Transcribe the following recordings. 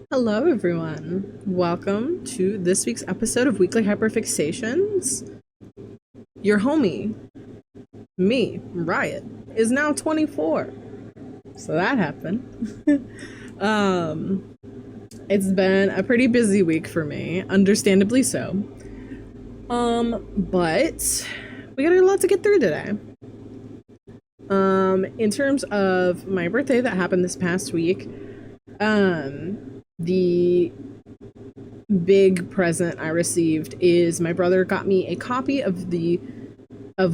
Hello, everyone. Welcome to this week's episode of Weekly Hyperfixations. Your homie, me, Riot, is now 24. So that happened. It's been a pretty busy week for me, understandably so. But we got a lot to get through today. In terms of my birthday that happened this past week, the big present I received is my brother got me a copy of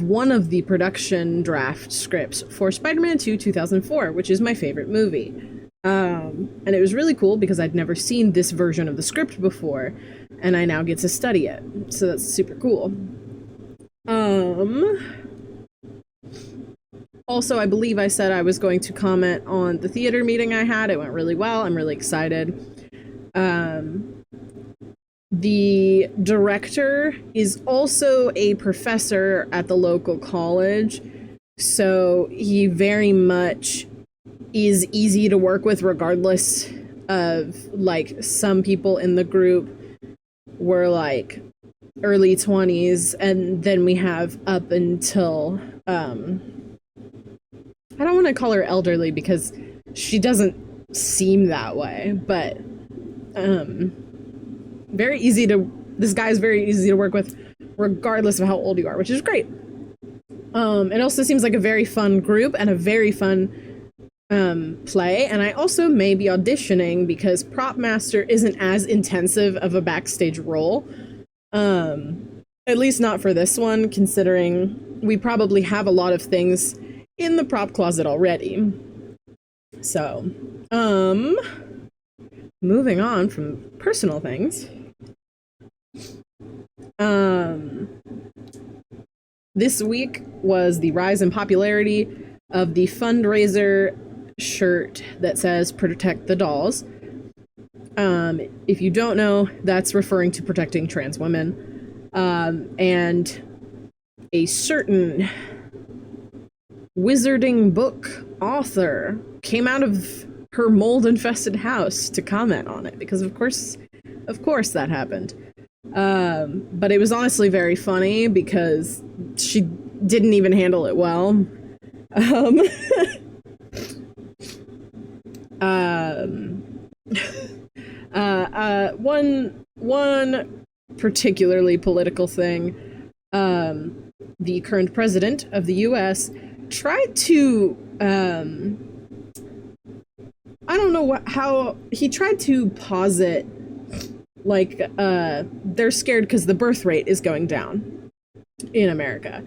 one of the production draft scripts for Spider-Man 2 2004, which is my favorite movie. And it was really cool because I'd never seen this version of the script before, and I now get to study it. So that's super cool. Also, I believe I said I was going to comment on the theater meeting I had. It went really well. I'm really excited. The director is also a professor at the local college, so he very much is easy to work with regardless of, like, some people in the group were like early 20s, and then we have up until I don't want to call her elderly because she doesn't seem that way, but this guy's very easy to work with regardless of how old you are, which is great. It also seems like a very fun group and a very fun play, and I also may be auditioning because Prop Master isn't as intensive of a backstage role. At least not for this one, considering we probably have a lot of things in the prop closet already. So, moving on from personal things. This week was the rise in popularity of the fundraiser shirt that says "Protect the Dolls." If you don't know, that's referring to protecting trans women. And a certain wizarding book author came out of her mold-infested house to comment on it, because of course that happened. But it was honestly very funny because she didn't even handle it well. One particularly political thing, the current president of the US tried to I don't know how he tried to posit, like, they're scared because the birth rate is going down in America,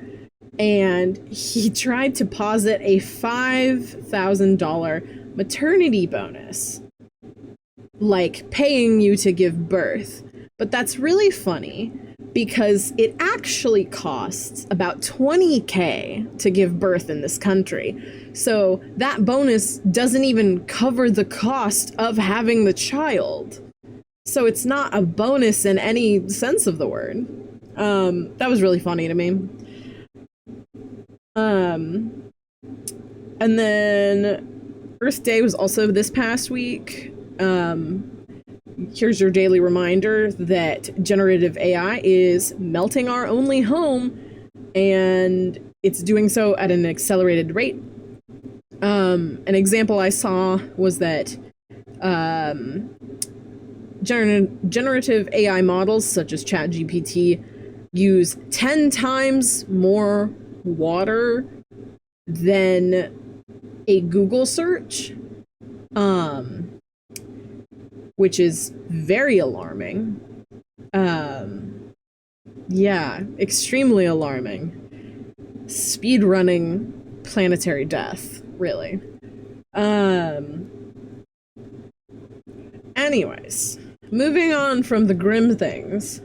and he tried to posit a $5,000 maternity bonus, like paying you to give birth. But that's really funny because it actually costs about $20,000 to give birth in this country. So that bonus doesn't even cover the cost of having the child. So it's not a bonus in any sense of the word. That was really funny to me. And then Earth Day was also this past week. Here's your daily reminder that generative AI is melting our only home, and it's doing so at an accelerated rate. An example I saw was that generative AI models such as ChatGPT use 10 times more water than a Google search, which is very alarming. Yeah, extremely alarming. Speedrunning planetary death, really. Anyways, moving on from the grim things.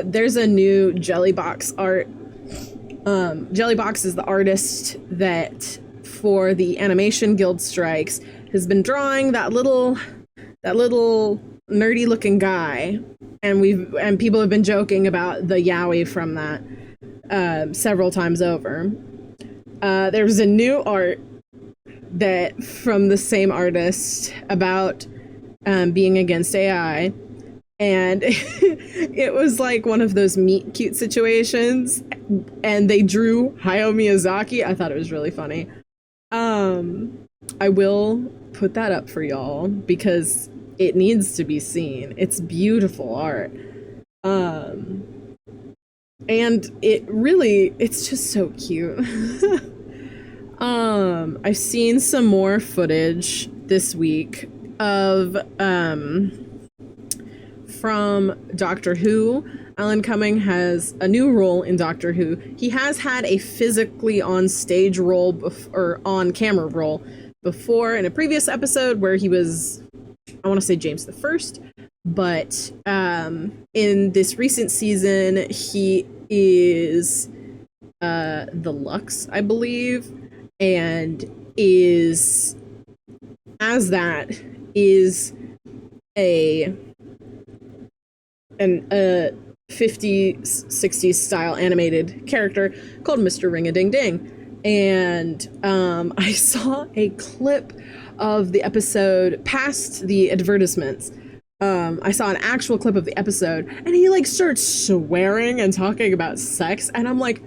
There's a new Jellybox art. Jellybox is the artist that, for the Animation Guild strikes, has been drawing that little nerdy looking guy, and people have been joking about the yaoi from that several times over. There's a new art that from the same artist about being against AI. And it was like one of those meet cute situations. And they drew Hayao Miyazaki. I thought it was really funny. I will put that up for y'all because it needs to be seen. It's beautiful art. And it's just so cute. I've seen some more footage this week of from Doctor Who. Alan Cumming has a new role in Doctor Who. He has had a physically on stage role or on camera role before in a previous episode where he was, I want to say James the First, but in this recent season he is the Lux, I believe, and is as that is a 50s, 60s style animated character called Mr. Ring-a-Ding-Ding. And I saw a clip of the episode past the advertisements. I saw an actual clip of the episode, and he like starts swearing and talking about sex, and I'm like,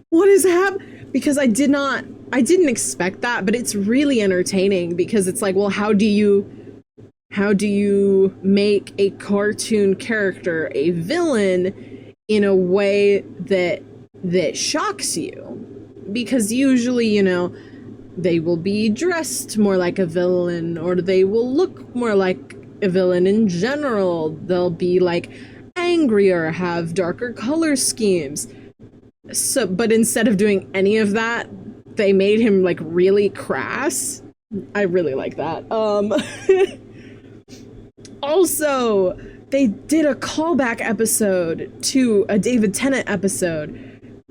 what is happening? Because I didn't expect that, but it's really entertaining because it's like, well, how do you make a cartoon character a villain in a way that shocks you? Because usually, you know, they will be dressed more like a villain, or they will look more like a villain in general. They'll be like angrier, have darker color schemes. So, but instead of doing any of that, they made him like really crass. I really like that. Also, they did a callback episode to a David Tennant episode,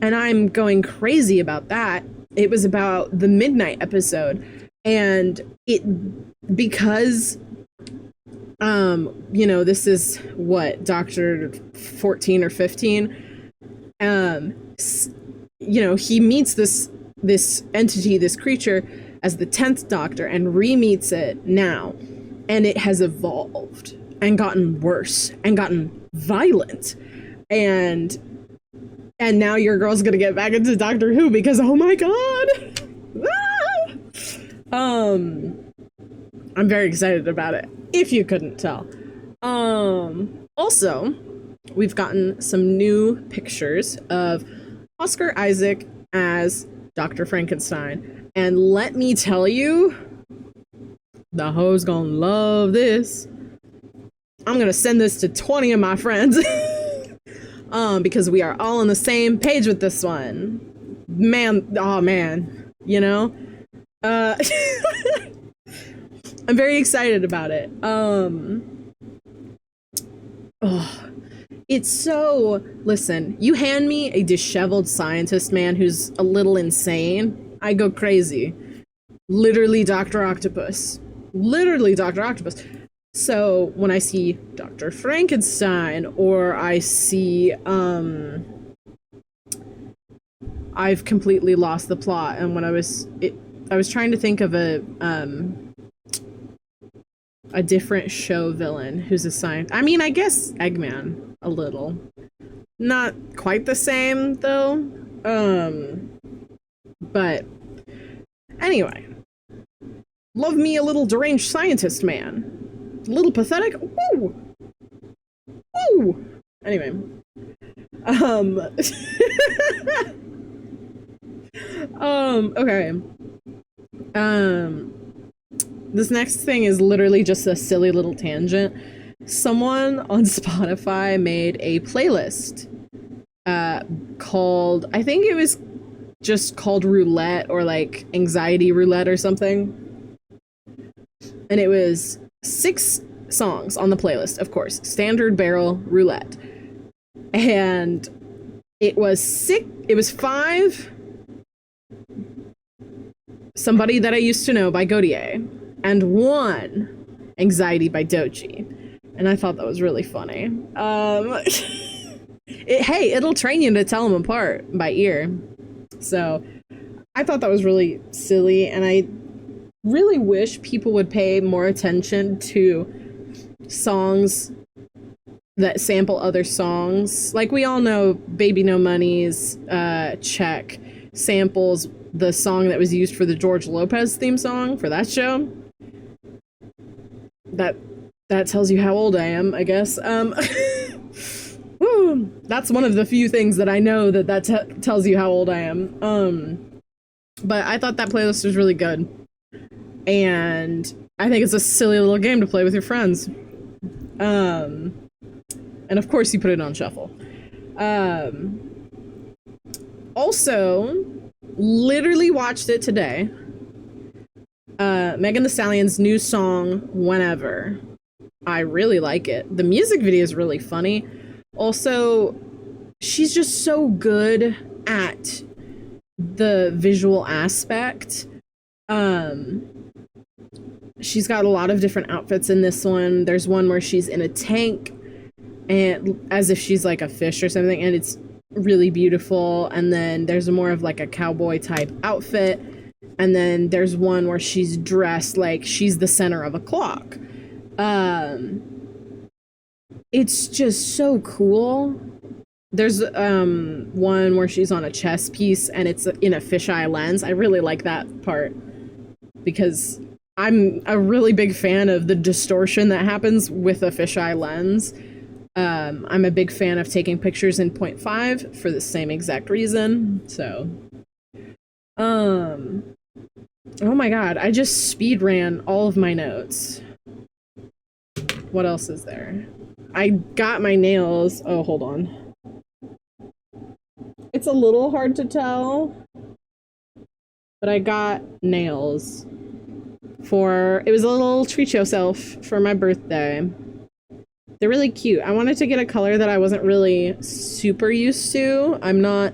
and I'm going crazy about that. It was about the Midnight episode, and because you know, this is what, Doctor 14 or 15, you know, he meets this entity, this creature, as the 10th Doctor, and re-meets it now. And it has evolved and gotten worse and gotten violent. And now your girl's gonna get back into Doctor Who because, oh my god! I'm very excited about it, if you couldn't tell. Also, we've gotten some new pictures of Oscar Isaac as Dr. Frankenstein. And let me tell you, the hoes gonna love this. I'm gonna send this to 20 of my friends. Because we are all on the same page with this one. Man, oh man, you know? I'm very excited about it. It's so... Listen, you hand me a disheveled scientist man who's a little insane, I go crazy. Literally Dr. Octopus. Literally Dr. Octopus. So when I see Dr. Frankenstein, or I see, I've completely lost the plot. And when I was trying to think of a different show villain who's assigned. I mean, I guess Eggman, a little. Not quite the same, though. But anyway. Love me a little deranged scientist man. A little pathetic. Woo! Woo! Anyway. Okay. This next thing is literally just a silly little tangent. Someone on Spotify made a playlist called, I think it was just called Roulette, or like Anxiety Roulette or something. And it was 6 songs on the playlist, of course. Standard barrel roulette. And it was 5 Somebody That I Used to Know by Godier, and 1 Anxiety by Doechii. And I thought that was really funny. It'll train you to tell them apart by ear. So I thought that was really silly, and really wish people would pay more attention to songs that sample other songs. Like, we all know Baby No Money's Check samples the song that was used for the George Lopez theme song for that show. That tells you how old I am, I guess. Woo, that's one of the few things that I know that tells you how old I am. But I thought that playlist was really good. And I think it's a silly little game to play with your friends. And of course you put it on shuffle. Also, literally watched it today. Megan Thee Stallion's new song, Whenever. I really like it. The music video is really funny. Also, she's just so good at the visual aspect. She's got a lot of different outfits in this one. There's one where she's in a tank and as if she's like a fish or something, and it's really beautiful. And then there's more of like a cowboy type outfit. And then there's one where she's dressed like she's the center of a clock. It's just so cool. There's one where she's on a chess piece and it's in a fisheye lens. I really like that part because I'm a really big fan of the distortion that happens with a fisheye lens. I'm a big fan of taking pictures in 0.5 for the same exact reason. So, oh my god, I just speed ran all of my notes. What else is there? I got my nails. Oh, hold on. It's a little hard to tell, but I got nails it was a little treat yourself for my birthday. They're really cute. I wanted to get a color that I wasn't really super used to. I'm not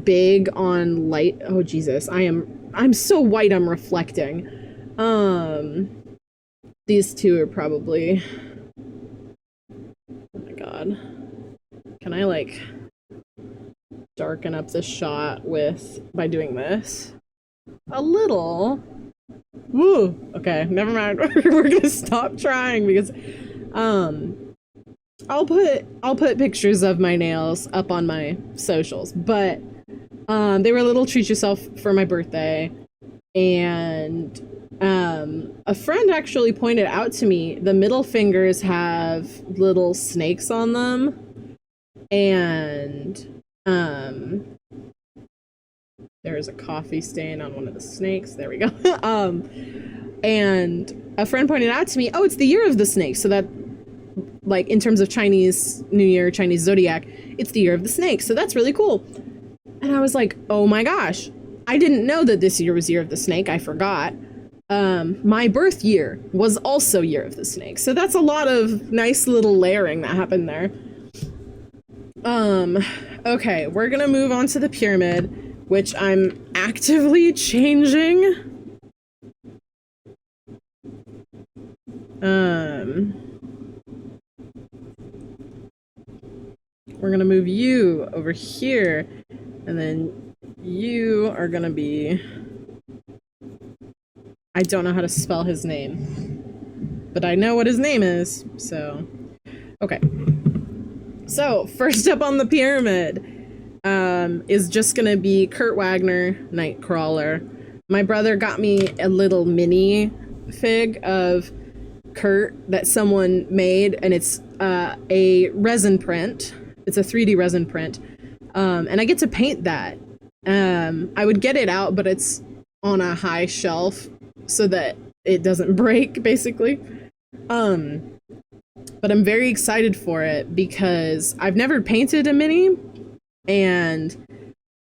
big on light. Oh, Jesus. I'm so white I'm reflecting. These two are probably... Oh my god. Can I, like, darken up the shot by doing this? A little. Woo! Okay, never mind. We're gonna stop trying because, I'll put pictures of my nails up on my socials, but, they were a little treat yourself for my birthday, and, a friend actually pointed out to me the middle fingers have little snakes on them, and, there's a coffee stain on one of the snakes. There we go. And a friend pointed out to me, oh, it's the year of the snake. So that, like, in terms of Chinese New Year, Chinese zodiac, it's the year of the snake. So that's really cool. And I was like, oh my gosh, I didn't know that this year was year of the snake. I forgot. My birth year was also year of the snake. So that's a lot of nice little layering that happened there. Okay, we're gonna move on to the pyramid, which I'm actively changing. We're gonna move you over here, and then you are gonna be... I don't know how to spell his name, but I know what his name is, so... Okay. So, first up on the pyramid is just gonna be Kurt Wagner, Nightcrawler. My brother got me a little mini fig of Kurt that someone made, and it's a resin print. It's a 3D resin print, and I get to paint that. I would get it out, but it's on a high shelf so that it doesn't break, basically. But I'm very excited for it because I've never painted a mini, and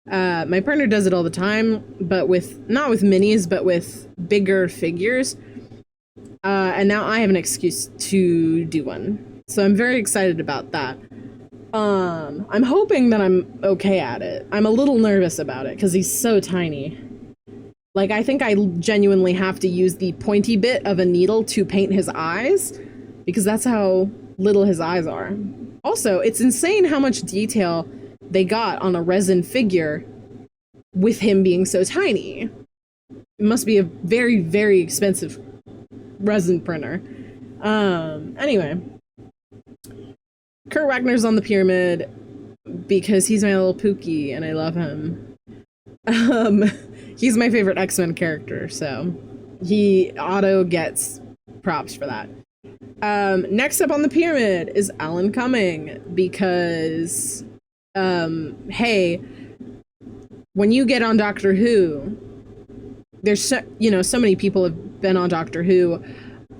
my partner does it all the time, but not with minis, but with bigger figures. And now I have an excuse to do one. So I'm very excited about that. I'm hoping that I'm okay at it. I'm a little nervous about it because he's so tiny. Like, I think I genuinely have to use the pointy bit of a needle to paint his eyes, because that's how little his eyes are. Also, it's insane how much detail they got on a resin figure with him being so tiny. It must be a very, very expensive resin printer. Anyway. Kurt Wagner's on the pyramid because he's my little Pookie and I love him. He's my favorite X-Men character, so Otto gets props for that. Next up on the pyramid is Alan Cumming because, hey, when you get on Doctor Who, there's so many people have been on Doctor Who.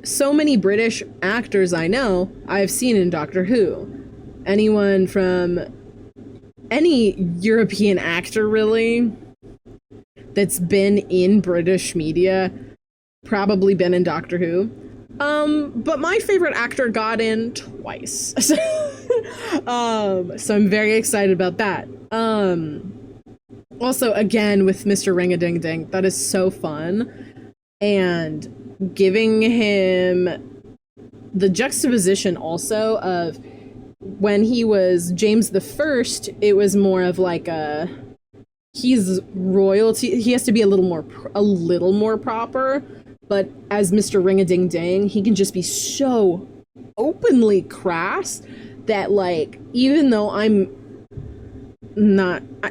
So many British actors I know I've seen in Doctor Who. Anyone from any European actor, really, that's been in British media, probably been in Doctor Who. But my favorite actor got in twice. So I'm very excited about that. Also, again, with Mr. Ring-a-Ding-Ding, that is so fun. And giving him the juxtaposition also of when he was James the First, it was more of like he's royalty. He has to be a little more proper. But as Mr. Ring-a-Ding-Ding, he can just be so openly crass that, like, even though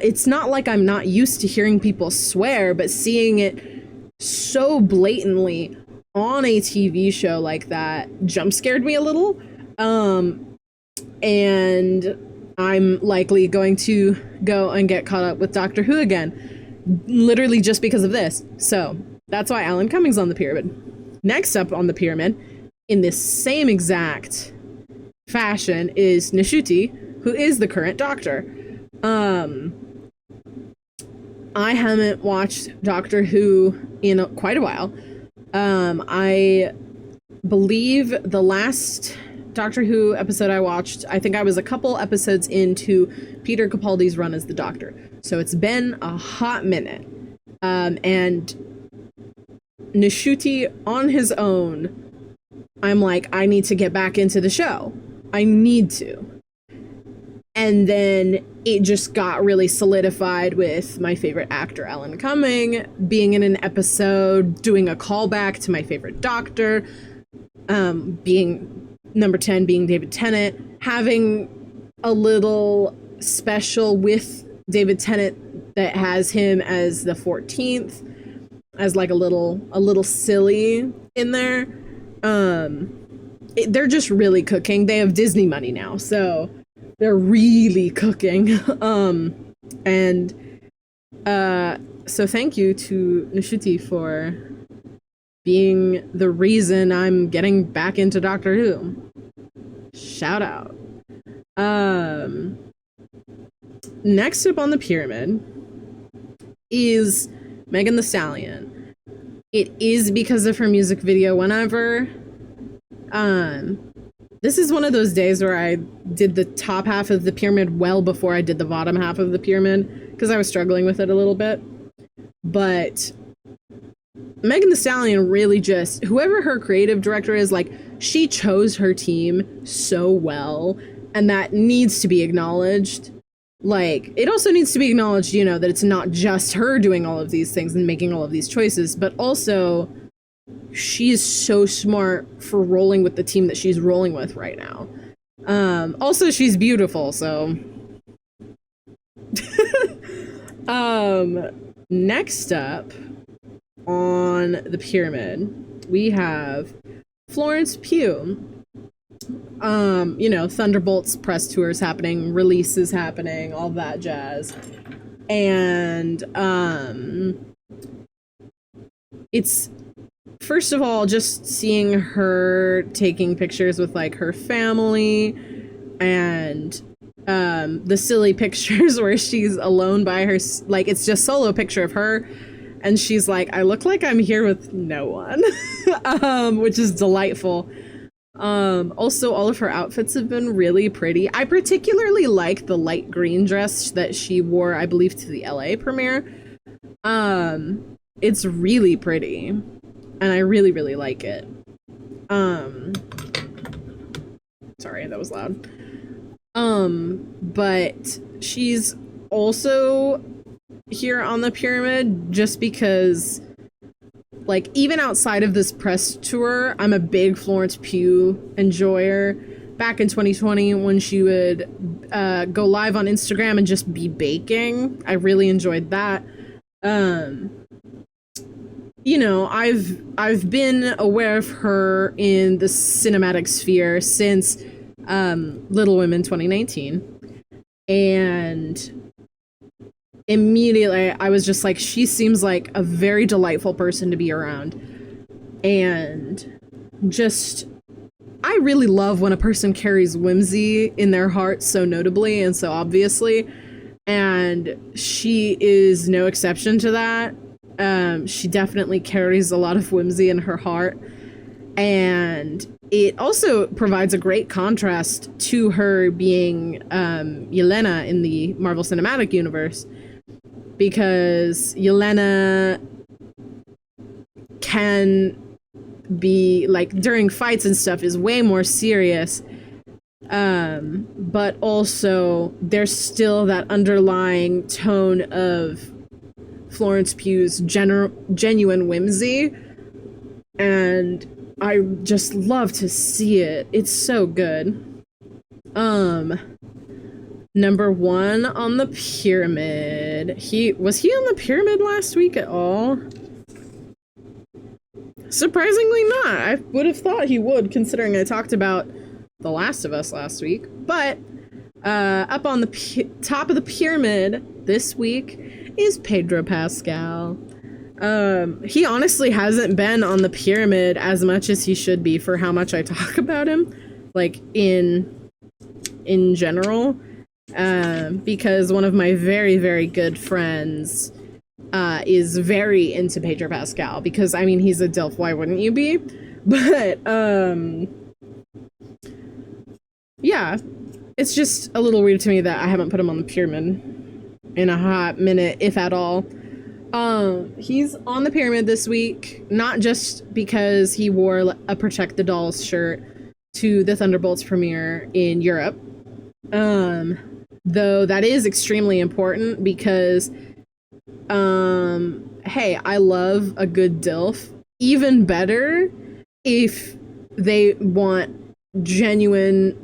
it's not like I'm not used to hearing people swear, but seeing it so blatantly on a TV show like that jump scared me a little. And I'm likely going to go and get caught up with Doctor Who again, literally just because of this. So that's why Alan Cumming's on the pyramid. Next up on the pyramid, in this same exact fashion, is Nishuti, who is the current Doctor. I haven't watched Doctor Who in quite a while. I believe the last Doctor Who episode I watched, I think I was a couple episodes into Peter Capaldi's run as the Doctor. So it's been a hot minute. And Nishuti on his own, I'm like, I need to get back into the show. I need to. And then it just got really solidified with my favorite actor, Alan Cumming, being in an episode, doing a callback to my favorite Doctor, being number 10 being David Tennant, having a little special with David Tennant that has him as the 14th, as like a little silly in there. They're just really cooking. They have Disney money now, so they're really cooking. So thank you to Nishuti for being the reason I'm getting back into Doctor Who. Shout out. Next up on the pyramid is Megan Thee Stallion. It is because of her music video Whenever. This is one of those days where I did the top half of the pyramid well before I did the bottom half of the pyramid because I was struggling with it a little bit. But Megan Thee Stallion really just, whoever her creative director is, like, she chose her team so well, and that needs to be acknowledged. Like, it also needs to be acknowledged, that it's not just her doing all of these things and making all of these choices, but also she is so smart for rolling with the team that she's rolling with right now. Also, she's beautiful, so. Next up on the pyramid, we have Florence Pugh. Thunderbolts press tours happening, releases happening, all that jazz. And it's, first of all, just seeing her taking pictures with, like, her family and the silly pictures where she's alone by her, like, it's just solo picture of her and she's like, I look like I'm here with no one. Which is delightful. Also, all of her outfits have been really pretty. I particularly like the light green dress that she wore, I believe, to the LA premiere. It's really pretty, and I really, really like it. Sorry, that was loud. But she's also here on the pyramid just because like, even outside of this press tour, I'm a big Florence Pugh enjoyer. Back in 2020, when she would go live on Instagram and just be baking, I really enjoyed that. You know, I've been aware of her in the cinematic sphere since Little Women 2019, and immediately I was just like, she seems like a very delightful person to be around. And just, I really love when a person carries whimsy in their heart so notably and so obviously, and she is no exception to that. She definitely carries a lot of whimsy in her heart, and it also provides a great contrast to her being Yelena in the Marvel Cinematic Universe, because Yelena can be, like, during fights and stuff, is way more serious, but also there's still that underlying tone of Florence Pugh's genuine whimsy, and I just love to see it. It's so good. Number 1 on the pyramid. Was he on the pyramid last week at all? Surprisingly not. I would have thought he would, considering I talked about The Last of Us last week. But up on the top of the pyramid this week is Pedro Pascal. He honestly hasn't been on the pyramid as much as he should be for how much I talk about him, like, in general. Because one of my very, very good friends is very into Pedro Pascal, because, I mean, he's a DILF, why wouldn't you be? But, yeah, it's just a little weird to me that I haven't put him on the pyramid in a hot minute, if at all. He's on the pyramid this week, not just because he wore a Protect the Dolls shirt to the Thunderbolts premiere in Europe, though that is extremely important because, hey, I love a good DILF. Even better if they want genuine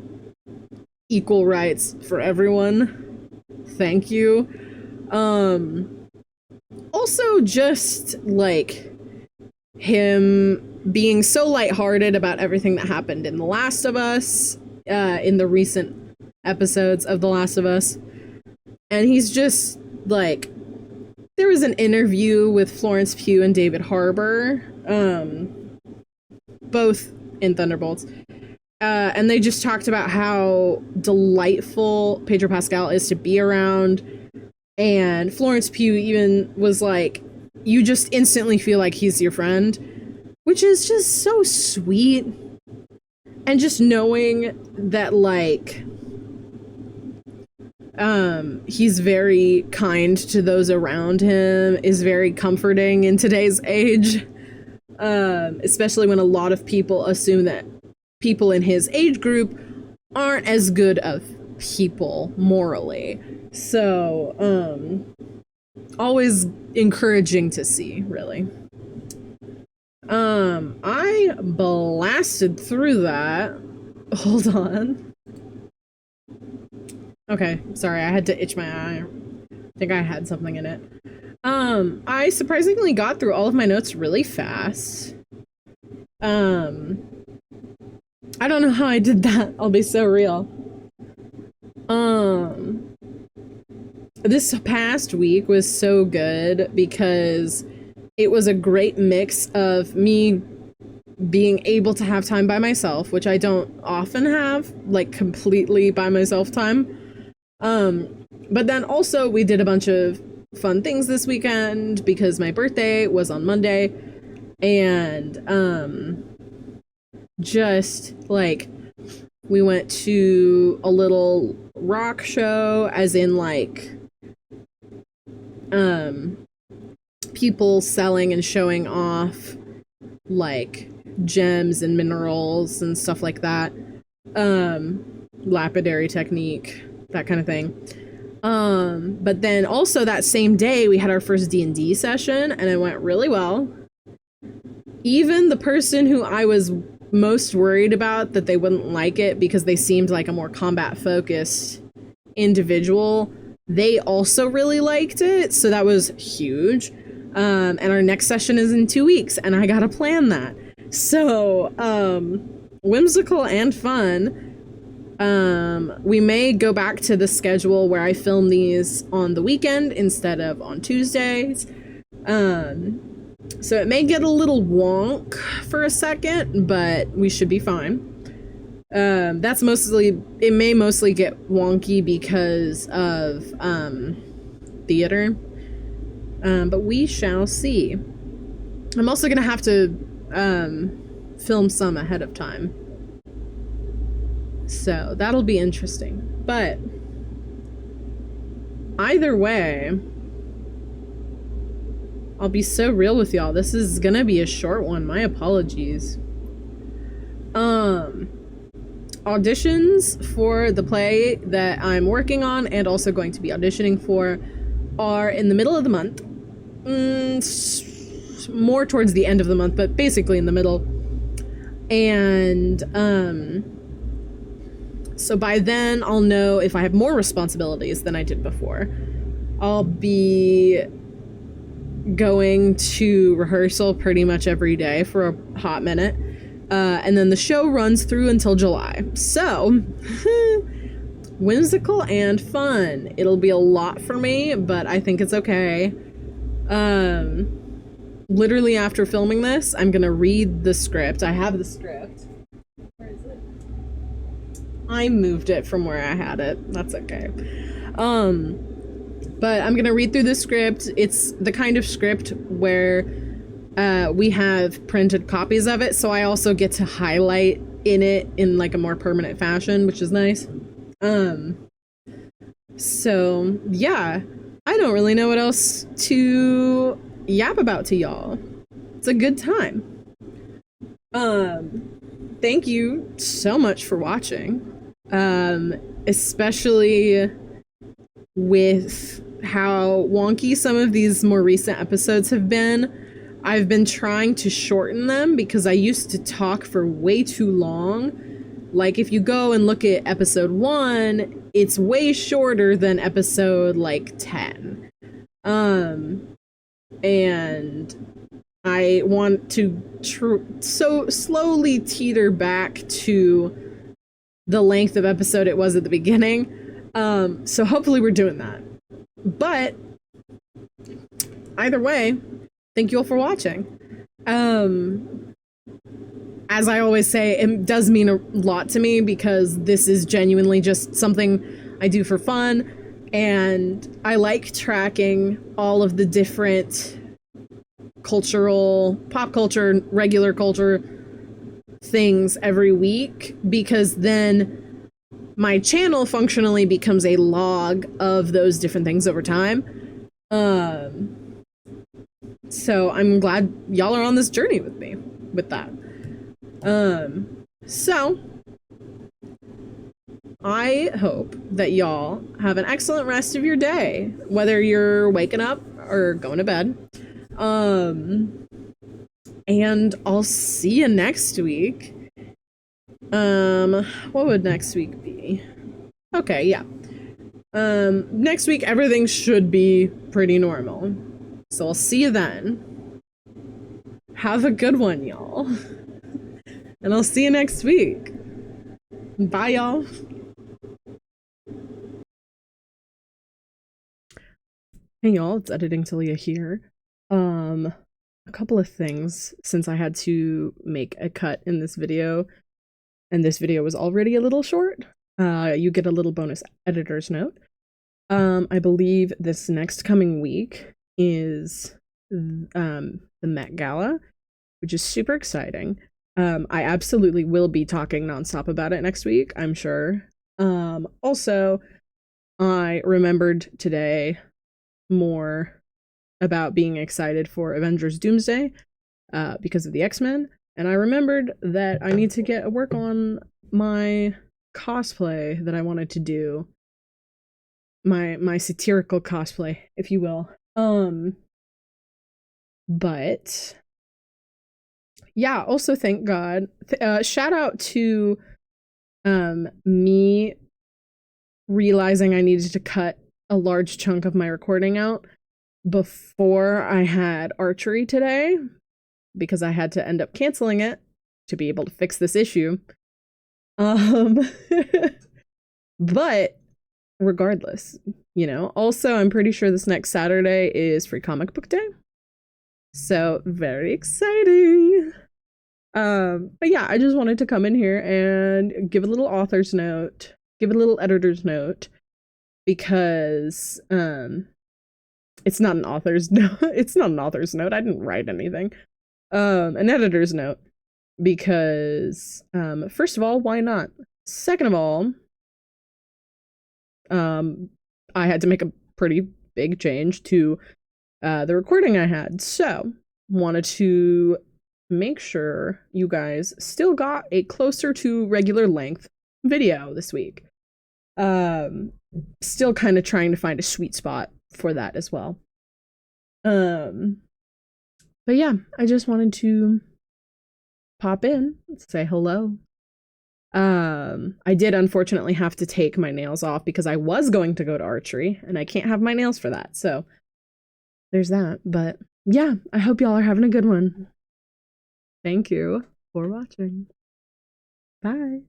equal rights for everyone. Thank you. Also, just, like, him being so lighthearted about everything that happened in The Last of Us, in the recent episodes of The Last of Us. And he's just, like, there was an interview with Florence Pugh and David Harbour, both in Thunderbolts, and they just talked about how delightful Pedro Pascal is to be around. And Florence Pugh even was like, you just instantly feel like he's your friend, which is just so sweet. And just knowing that, like, he's very kind to those around him is very comforting in today's age, especially when a lot of people assume that people in his age group aren't as good of people morally. So, always encouraging to see, really. I blasted through that. Hold on. Okay, sorry, I had to itch my eye. I think I had something in it. I surprisingly got through all of my notes really fast. I don't know how I did that, I'll be so real. This past week was so good because it was a great mix of me being able to have time by myself, which I don't often have, like, completely by myself time. But then also we did a bunch of fun things this weekend because my birthday was on Monday, and just, like, we went to a little rock show, as in, like, people selling and showing off, like, gems and minerals and stuff like that. Lapidary technique, that kind of thing. But then also that same day we had our first D&D session, and it went really well. even the person who I was most worried about that they wouldn't like it because they seemed like a more combat focused individual, they also really liked it, so that was huge. And our next session is in 2 weeks, and I gotta plan that. So, whimsical and fun. We may go back to the schedule where I film these on the weekend instead of on Tuesdays. So it may get a little wonk for a second, but we should be fine. It may mostly get wonky because of theater. But we shall see. I'm also gonna have to film some ahead of time. So that'll be interesting. But either way, I'll be so real with y'all. This is gonna be a short one. My apologies. Auditions for the play that I'm working on and also going to be auditioning for are in the middle of the month. More towards the end of the month, but basically in the middle. And so by then I'll know if I have more responsibilities than I did before. I'll be going to rehearsal pretty much every day for a hot minute. And then the show runs through until July. So, whimsical and fun. It'll be a lot for me, but I think it's okay. Literally after filming this, I'm gonna read the script. I have the script. Where is it? I moved it from where I had it. That's okay. But I'm gonna read through the script. It's the kind of script where we have printed copies of it, so I also get to highlight in it in like a more permanent fashion, which is nice. So yeah, I don't really know what else to yap about to y'all. It's a good time. Thank you so much for watching. Especially with how wonky some of these more recent episodes have been. I've been trying to shorten them because I used to talk for way too long. Like, if you go and look at episode 1, it's way shorter than episode, like, 10. And I want to so slowly teeter back to the length of episode it was at the beginning. So hopefully we're doing that. But either way, thank you all for watching. As I always say, it does mean a lot to me because this is genuinely just something I do for fun, and I like tracking all of the different cultural, pop culture, regular culture things every week, because then my channel functionally becomes a log of those different things over time. So I'm glad y'all are on this journey with me with that. So I hope that y'all have an excellent rest of your day, whether you're waking up or going to bed. And I'll see you next week. What would next week be? Okay, yeah. Next week everything should be pretty normal. So I'll see you then. Have a good one, y'all. And I'll see you next week. Bye, y'all. Hey, y'all, it's Editing Talia here. A couple of things, since I had to make a cut in this video, and this video was already a little short. You get a little bonus editor's note. I believe this next coming week is the Met Gala, which is super exciting. I absolutely will be talking nonstop about it next week, I'm sure. Also, I remembered today more about being excited for Avengers Doomsday because of the X-Men, and I remembered that I need to get a work on my cosplay that I wanted to do. My satirical cosplay, if you will. But Yeah, also thank God. Shout out to me realizing I needed to cut a large chunk of my recording out before I had archery today because I had to end up canceling it to be able to fix this issue. But regardless, you know, also I'm pretty sure this next Saturday is Free Comic Book Day. So very exciting. But yeah, I just wanted to come in here and give a little author's note, give a little editor's note, because it's not an author's note. It's not an author's note. I didn't write anything. An editor's note, because first of all, why not? Second of all, I had to make a pretty big change to the recording I had, so wanted to make sure you guys still got a closer to regular length video this week. Still kind of trying to find a sweet spot for that as well. But yeah, I just wanted to pop in, say hello. I did unfortunately have to take my nails off because I was going to go to archery and I can't have my nails for that. So there's that. But yeah, I hope y'all are having a good one. Thank you for watching. Bye.